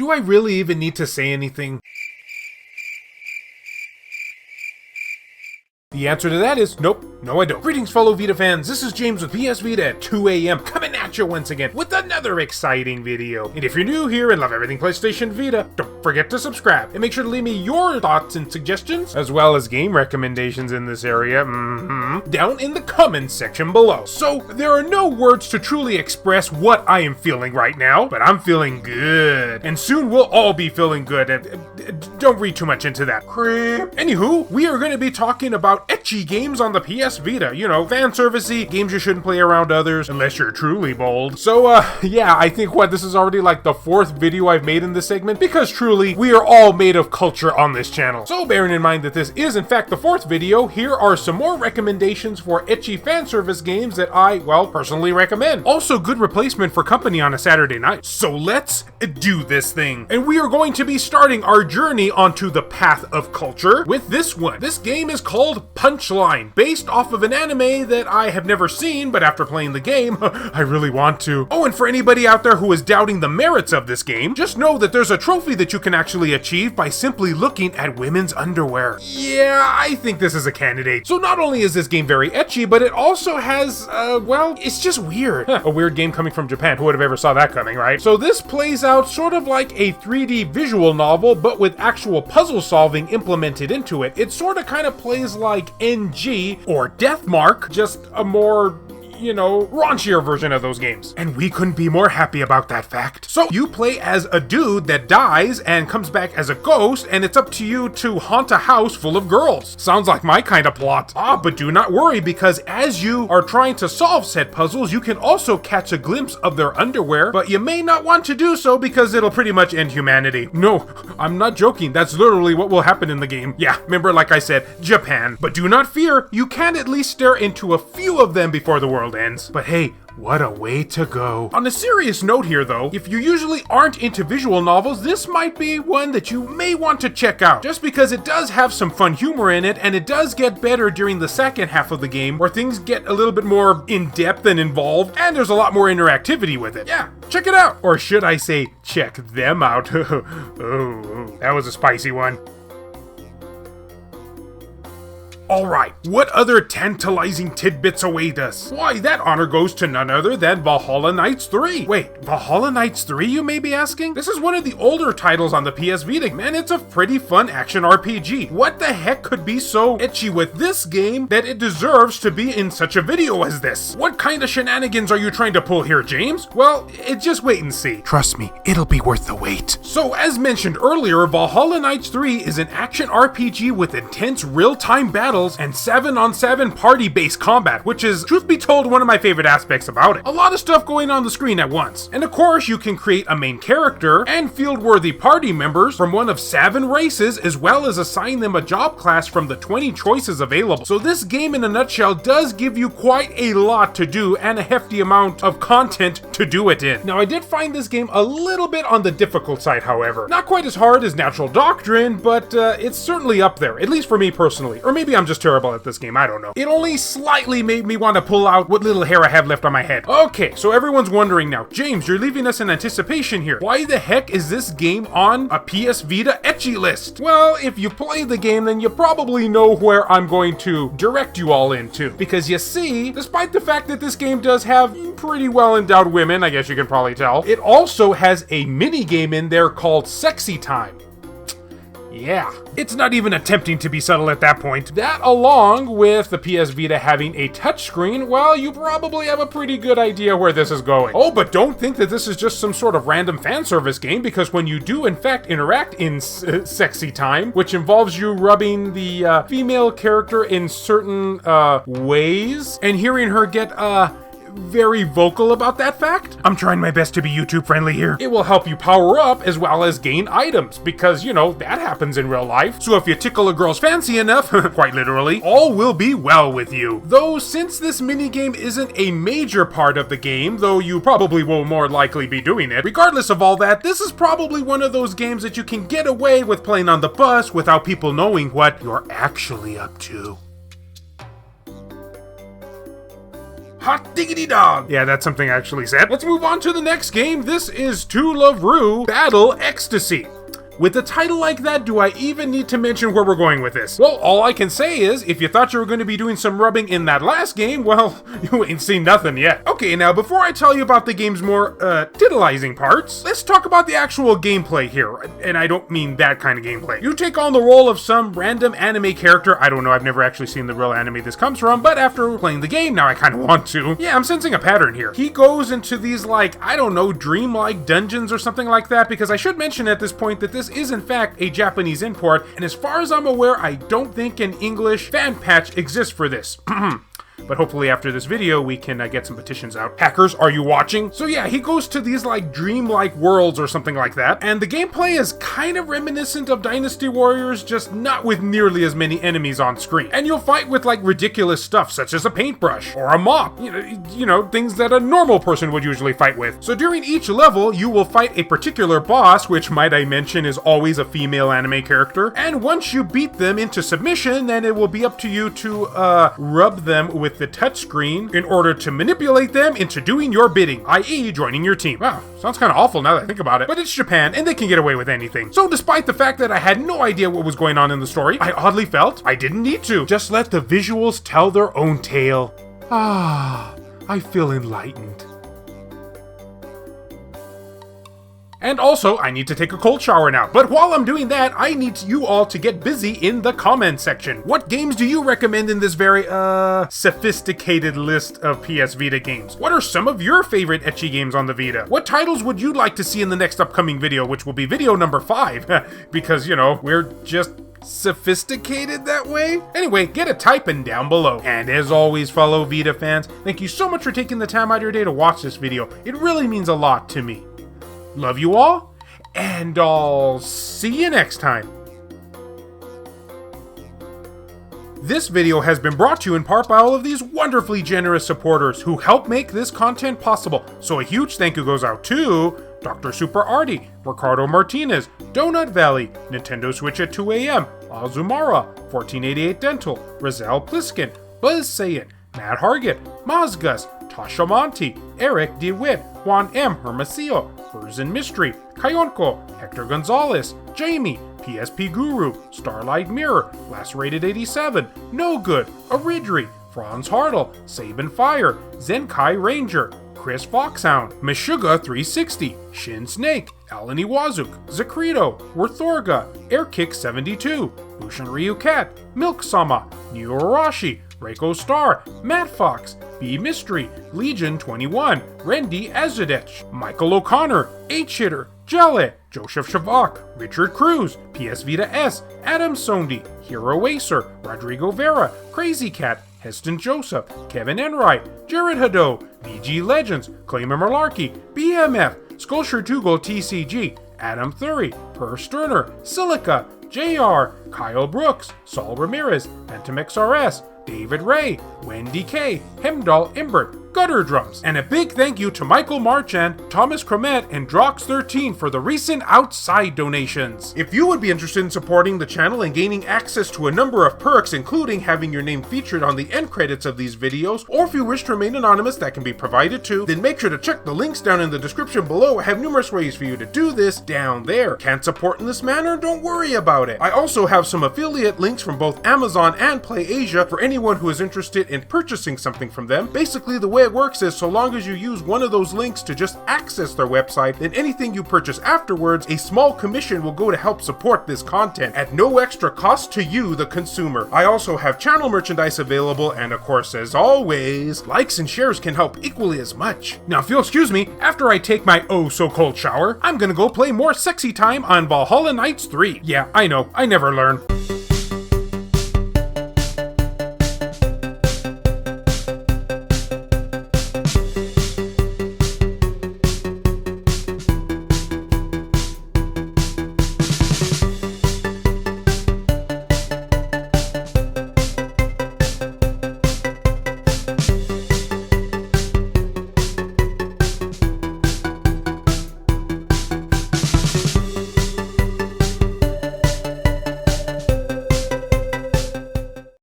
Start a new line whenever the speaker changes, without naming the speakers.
do I really even need to say anything? The answer to that is nope, no I don't. Greetings fellow Vita fans, this is James with PS Vita at 2 AM, coming at you once again with another exciting video. And if you're new here and love everything PlayStation Vita, don't forget to subscribe and make sure to leave me your thoughts and suggestions, as well as game recommendations in this area, down in the comments section below. So, there are no words to truly express what I am feeling right now, but I'm feeling good. And soon we'll all be feeling good, and don't read too much into that. Creep. Anywho, we are going to be talking about ecchi games on the PS Vita. You know, fan servicey, games you shouldn't play around others, unless you're truly bold. So, yeah, I think this is already like the 4th video I've made in this segment, because truly, we are all made of culture on this channel. So, bearing in mind that this is in fact the 4th video, here are some more recommendations for ecchi fan service games that I, well, personally recommend. Also, good replacement for company on a Saturday night. So let's do this thing. And we are going to be starting our journey onto the path of culture with this one. This game is called Punchline, based off of an anime that I have never seen, but after playing the game, I really want to. Oh, and for anybody out there who is doubting the merits of this game, just know that there's a trophy that you can actually achieve by simply looking at women's underwear. Yeah, I think this is a candidate. So not only is this game very ecchi, but it also has, well, it's just weird. A weird game coming from Japan. Who would have ever saw that coming, right? So this plays out sort of like a 3D visual novel, but with actual puzzle solving implemented into it. It sort of kind of plays like NG or Deathmark, just a more, you know, raunchier version of those games. And we couldn't be more happy about that fact. So you play as a dude that dies and comes back as a ghost, and it's up to you to haunt a house full of girls. Sounds like my kind of plot. But do not worry, because as you are trying to solve said puzzles, you can also catch a glimpse of their underwear, but you may not want to do so because it'll pretty much end humanity. No, I'm not joking. That's literally what will happen in the game. Yeah, remember, like I said, Japan. But do not fear, you can at least stare into a few of them before the world ends. But hey, what a way to go. On a serious note here though, if you usually aren't into visual novels, this might be one that you may want to check out, just because it does have some fun humor in it, and it does get better during the second half of the game, where things get a little bit more in-depth and involved, and there's a lot more interactivity with it. Yeah, check it out. Or should I say, check them out. Oh, that was a spicy one. Alright, what other tantalizing tidbits await us? Why, that honor goes to none other than Valhalla Knights 3. Wait, Valhalla Knights 3, you may be asking? This is one of the older titles on the PS Vita, and it's a pretty fun action RPG. What the heck could be so ecchi with this game that it deserves to be in such a video as this? What kind of shenanigans are you trying to pull here, James? Well, just wait and see. Trust me, it'll be worth the wait. So, as mentioned earlier, Valhalla Knights 3 is an action RPG with intense real-time battles and 7-on-7 party-based combat, which is, truth be told, one of my favorite aspects about it. A lot of stuff going on the screen at once. And of course, you can create a main character and field-worthy party members from one of 7 races, as well as assign them a job class from the 20 choices available. So this game in a nutshell does give you quite a lot to do and a hefty amount of content to do it in. Now, I did find this game a little bit on the difficult side, however. Not quite as hard as Natural Doctrine, but it's certainly up there, at least for me personally. Or maybe I'm just terrible at this game, I don't know. It only slightly made me want to pull out what little hair I have left on my head. Okay, so everyone's wondering now, James, you're leaving us in anticipation here. Why the heck is this game on a PS Vita ecchi list? Well, if you play the game, then you probably know where I'm going to direct you all into. Because you see, despite the fact that this game does have pretty well endowed women, I guess you can probably tell, it also has a mini game in there called Sexy Time. Yeah, it's not even attempting to be subtle at that point. That, along with the PS Vita having a touchscreen, well, you probably have a pretty good idea where this is going. Oh, but don't think that this is just some sort of random fan service game, because when you do in fact interact in Sexy Time, which involves you rubbing the female character in certain ways, and hearing her get very vocal about that fact. I'm trying my best to be YouTube friendly here. It will help you power up as well as gain items, because, you know, that happens in real life. So if you tickle a girl's fancy enough, quite literally, all will be well with you. Though, since this minigame isn't a major part of the game, though you probably will more likely be doing it, regardless of all that, this is probably one of those games that you can get away with playing on the bus without people knowing what you're actually up to. Hot diggity dog. Yeah, that's something I actually said. Let's move on to the next game. This is To Love Ru Battle Ecstasy. With a title like that, do I even need to mention where we're going with this? Well, all I can say is, if you thought you were going to be doing some rubbing in that last game, well, you ain't seen nothing yet. Okay, now before I tell you about the game's more, titillizing parts, let's talk about the actual gameplay here. And I don't mean that kind of gameplay. You take on the role of some random anime character. I don't know, I've never actually seen the real anime this comes from, but after playing the game, now I kind of want to. Yeah, I'm sensing a pattern here. He goes into these, like, I don't know, dreamlike dungeons or something like that, because I should mention at this point that this is in fact a Japanese import, and as far as I'm aware, I don't think an English fan patch exists for this. But hopefully after this video, we can get some petitions out. Hackers, are you watching? So yeah, he goes to these like dreamlike worlds or something like that, and the gameplay is kind of reminiscent of Dynasty Warriors, just not with nearly as many enemies on screen. And you'll fight with like ridiculous stuff, such as a paintbrush or a mop, you know, things that a normal person would usually fight with. So during each level, you will fight a particular boss, which might I mention is always a female anime character, and once you beat them into submission, then it will be up to you to rub them with the touchscreen in order to manipulate them into doing your bidding, i.e. joining your team. Wow, sounds kind of awful now that I think about it, but it's Japan and they can get away with anything. So despite the fact that I had no idea what was going on in the story, I oddly felt I didn't need to. Just let the visuals tell their own tale. Ah, I feel enlightened. And also, I need to take a cold shower now. But while I'm doing that, I need you all to get busy in the comment section. What games do you recommend in this very, sophisticated list of PS Vita games? What are some of your favorite ecchi games on the Vita? What titles would you like to see in the next upcoming video, which will be video number 5? Because, you know, we're just sophisticated that way? Anyway, get a typing down below. And as always, fellow Vita fans, thank you so much for taking the time out of your day to watch this video. It really means a lot to me. Love you all, and I'll see you next time. This video has been brought to you in part by all of these wonderfully generous supporters who help make this content possible. So a huge thank you goes out to Dr. Super Artie, Ricardo Martinez, Donut Valley, Nintendo Switch at 2 a.m., Azumara, 1488 Dental, Rizal Pliskin, Buzz Sayin, Matt Hargett, Mazgus, Tasha Monty, Eric DeWitt, Juan M. Hermosillo, Furzen Mystery, Kayonko, Hector Gonzalez, Jamie, PSP Guru, Starlight Mirror, Lacerated 87, No Good, Aridri, Franz Hartle, Sabin Fire, Zenkai Ranger, Chris Foxhound, Meshuga 360, Shin Snake, Alan Iwazuk, Zakrito, Worthorga, Airkick 72, Bushin Ryu Cat, Milk Sama, Neo Arashi, Reiko Star, Matt Fox, B Mystery, Legion 21, Randy Azadech, Michael O'Connor, H-Hitter, Jelly, Joseph Shavak, Richard Cruz, PS Vita S, Adam Sondi, Hero Acer, Rodrigo Vera, Crazy Cat, Heston Joseph, Kevin Enright, Jared Hado, VG Legends, Clayman Malarkey, BMF, Sculpture Tugel TCG, Adam Thury, Per Sterner, Silica, JR, Kyle Brooks, Saul Ramirez, Phantom XRS, David Ray, Wendy K, Hemdall Imbert, Gutter Drums, and a big thank you to Michael Marchand, Thomas Cromet, and Drox13 for the recent outside donations. If you would be interested in supporting the channel and gaining access to a number of perks, including having your name featured on the end credits of these videos, or if you wish to remain anonymous, that can be provided too, then make sure to check the links down in the description below. I have numerous ways for you to do this down there. Can't support in this manner? Don't worry about it. I also have some affiliate links from both Amazon and PlayAsia for anyone who is interested in purchasing something from them. Basically, the way it works is so long as you use one of those links to just access their website, then anything you purchase afterwards, a small commission will go to help support this content at no extra cost to you, the consumer. I also have channel merchandise available, and of course, as always, likes and shares can help equally as much. Now, if you'll excuse me, after I take my oh-so-cold shower, I'm gonna go play more sexy time on Valhalla Knights 3. Yeah, I know, I never learn.